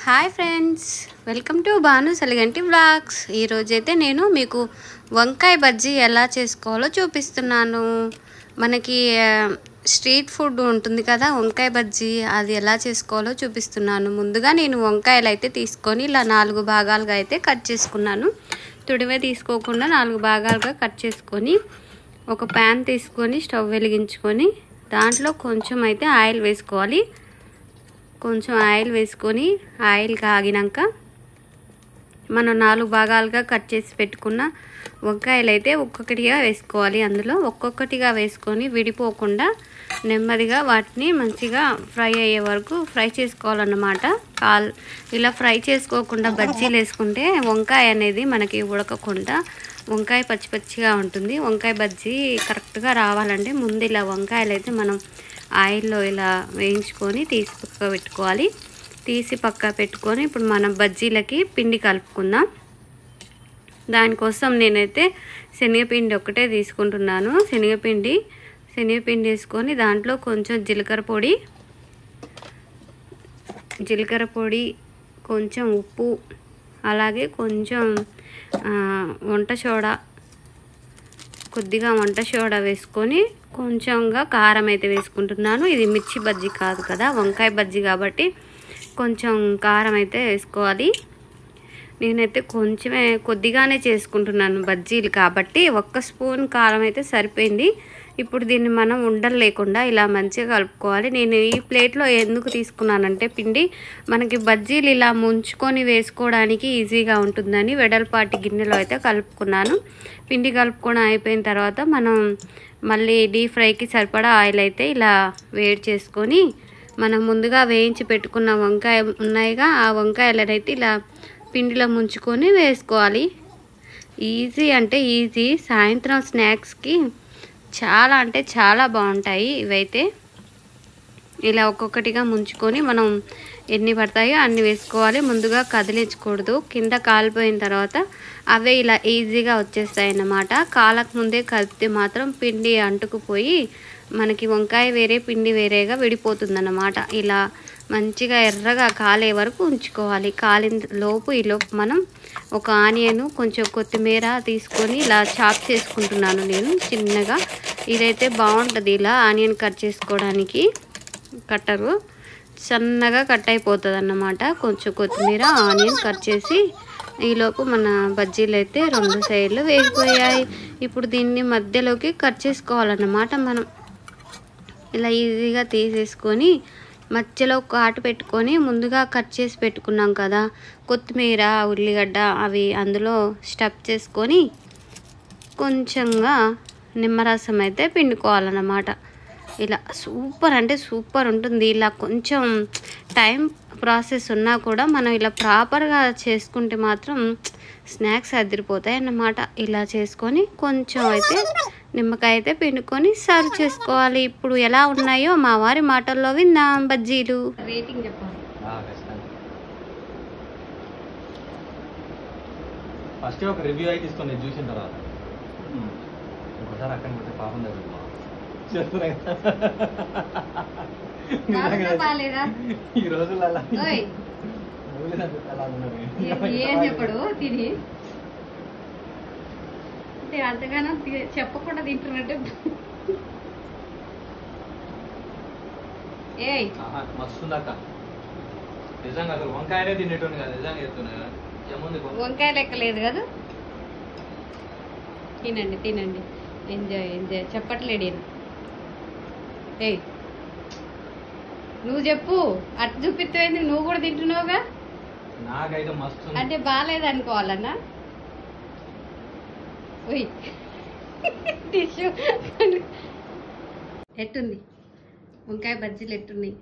Hi friends, welcome to Bhanu Saliganti vlogs. ఈరోజైతే నేను మీకు వంకాయ బజ్జీ ఎలా చేసుకోవాలో చూపిస్తున్నాను. మనకి స్ట్రీట్ ఫుడ్ ఉంటుంది కదా, వంకాయ బజ్జీ, అది ఎలా చేసుకోవాలో చూపిస్తున్నాను. ముందుగా నేను వంకాయలు అయితే తీసుకొని ఇలా 4 భాగాలుగా అయితే కట్ చేసుకున్నాను. తుడివే తీసుకోకుండా 4 భాగాలుగా కట్ చేసుకొని ఒక ప్యాన్ తీసుకొని స్టవ్ వెలిగించుకొని దాంట్లో కొంచెం అయితే ఆయిల్ వేసుకోవాలి. కొంచెం ఆయిల్ వేసుకొని ఆయిల్ కాగినాక మనం 4 భాగాలుగా కట్ చేసి పెట్టుకున్న వంకాయలు అయితే ఒక్కొక్కటిగా వేసుకోవాలి. అందులో ఒక్కొక్కటిగా వేసుకొని విడిపోకుండా నెమ్మదిగా వాటిని మంచిగా ఫ్రై అయ్యే వరకు ఫ్రై చేసుకోవాలన్నమాట. ఇలా ఫ్రై చేసుకోకుండా బజ్జీలు వేసుకుంటే వంకాయ అనేది మనకి ఉడకకుండా వంకాయ పచ్చి పచ్చిగా ఉంటుంది. వంకాయ బజ్జీ కరెక్ట్గా రావాలంటే ముందు ఇలా వంకాయలు అయితే మనం ఆయిల్లో ఇలా వేయించుకొని తీసి పక్క పెట్టుకోవాలి. తీసి పక్క పెట్టుకొని ఇప్పుడు మనం బజ్జీలకి పిండి కలుపుకుందాం. దానికోసం నేనైతే శనగపిండి ఒక్కటే తీసుకుంటున్నాను. శనగపిండి వేసుకొని దాంట్లో కొంచెం జీలకర్ర పొడి, కొంచెం ఉప్పు, అలాగే కొంచెం కొద్దిగా వంట సోడా వేసుకొని కొంచెంగా కారం అయితే వేసుకుంటున్నాను. ఇది మిర్చి బజ్జీ కాదు కదా, వంకాయ బజ్జీ కాబట్టి కొంచెం కారం అయితే వేసుకోవాలి. నేనైతే కొద్దిగానే చేసుకుంటున్నాను బజ్జీలు కాబట్టి 1 స్పూన్ కారం అయితే సరిపోయింది. ఇప్పుడు దీన్ని మనం ఉండలు లేకుండా ఇలా మంచిగా కలుపుకోవాలి. నేను ఈ ప్లేట్లో ఎందుకు తీసుకున్నానంటే పిండి మనకి బజ్జీలు ఇలా ముంచుకొని వేసుకోవడానికి ఈజీగా ఉంటుందని వెడల్పాటి గిన్నెలో అయితే కలుపుకున్నాను. పిండి కలుపుకొని అయిపోయిన తర్వాత మనం మళ్ళీ డీప్ ఫ్రైకి సరిపడా ఆయిల్ అయితే ఇలా వేడి చేసుకొని మనం ముందుగా వేయించి పెట్టుకున్న వంకాయ ఉన్నాయిగా, ఆ వంకాయలను అయితే ఇలా పిండిలో ముంచుకొని వేసుకోవాలి. ఈజీ అంటే ఈజీ. సాయంత్రం స్నాక్స్కి చాలా అంటే చాలా బాగుంటాయి ఇవైతే. ఇలా ఒక్కొక్కటిగా ముంచుకొని మనం ఎన్ని పడతాయో అన్ని వేసుకోవాలి. ముందుగా కదిలించకూడదు. కింద కాలిపోయిన తర్వాత అవే ఇలా ఈజీగా వచ్చేస్తాయి అన్నమాట. కాలకు ముందే కలిపితే మాత్రం పిండి అంటుకుపోయి మనకి వంకాయ వేరే పిండి వేరేగా విడిపోతుందన్నమాట. ఇలా మంచిగా ఎర్రగా కాలే వరకు ఉంచుకోవాలి. ఈలోపు మనం ఒక ఆనియన్, కొంచెం కొత్తిమీర తీసుకొని ఇలా చాప్ చేసుకుంటున్నాను నేను చిన్నగా. ఇదైతే బాగుంటుంది ఇలా ఆనియన్ కట్ చేసుకోవడానికి. కట్టరు సన్నగా కట్ అయిపోతుంది అన్నమాట. కొంచెం కొత్తిమీర, ఆనియన్ కట్ చేసి ఈలోపు మన బజ్జీలు అయితే 2 సైడ్లు వేగిపోయాయి. ఇప్పుడు దీన్ని మధ్యలోకి కట్ చేసుకోవాలన్నమాట. మనం ఇలా ఈజీగా తీసేసుకొని మధ్యలో కాటు పెట్టుకొని ముందుగా కట్ చేసి పెట్టుకున్నాం కదా కొత్తిమీర, ఉల్లిగడ్డ, అవి అందులో స్టఫ్ చేసుకొని కొంచెంగా నిమ్మరసం అయితే పిండుకోవాలన్నమాట. ఇలా సూపర్ అంటే సూపర్ ఉంటుంది. ఇలా కొంచెం టైం ప్రాసెస్ ఉన్నా కూడా మనం ఇలా ప్రాపర్గా చేసుకుంటే మాత్రం స్నాక్స్ అదిరిపోతాయి అన్నమాట. ఇలా చేసుకొని కొంచెం అయితే నిమ్మకాయ అయితే పిండుకొని సర్వ్ చేసుకోవాలి. ఇప్పుడు ఎలా ఉన్నాయో మా వారి మాటల్లో విందాం. బజ్జీలు రేటింగ్ చెప్పాలి. ఫస్ట్ ఒక రివ్యూ అయితే ఇస్తుంది చూసిన తర్వాత ఇంకోసారి అక్కడ పెట్టి పాపం దగ్గర ఈ రోజుల్లో అలా ఏం చెప్పడు తిని అంతగానో చెప్పకుండా తింటున్నట్టు. మస్తుందక్క నిజంగా. అసలు వంకాయనే తినేటోని కదా, నిజంగా చెప్తున్నా. వంకాయ లెక్కలేదు కదా. తినండి ఎంజాయ్ చెప్పట్లేడు. ఏయ్ నువ్వు చెప్పు, అటు చూపిస్తావేంది? నువ్వు కూడా తింటున్నావుగా. నాకైతే మస్తు అంటే బాగాలేదు అనుకోవాలన్నా. టిష్యూ ఎట్టుంది వంకాయ బజ్జీలు ఎట్టున్నాయి?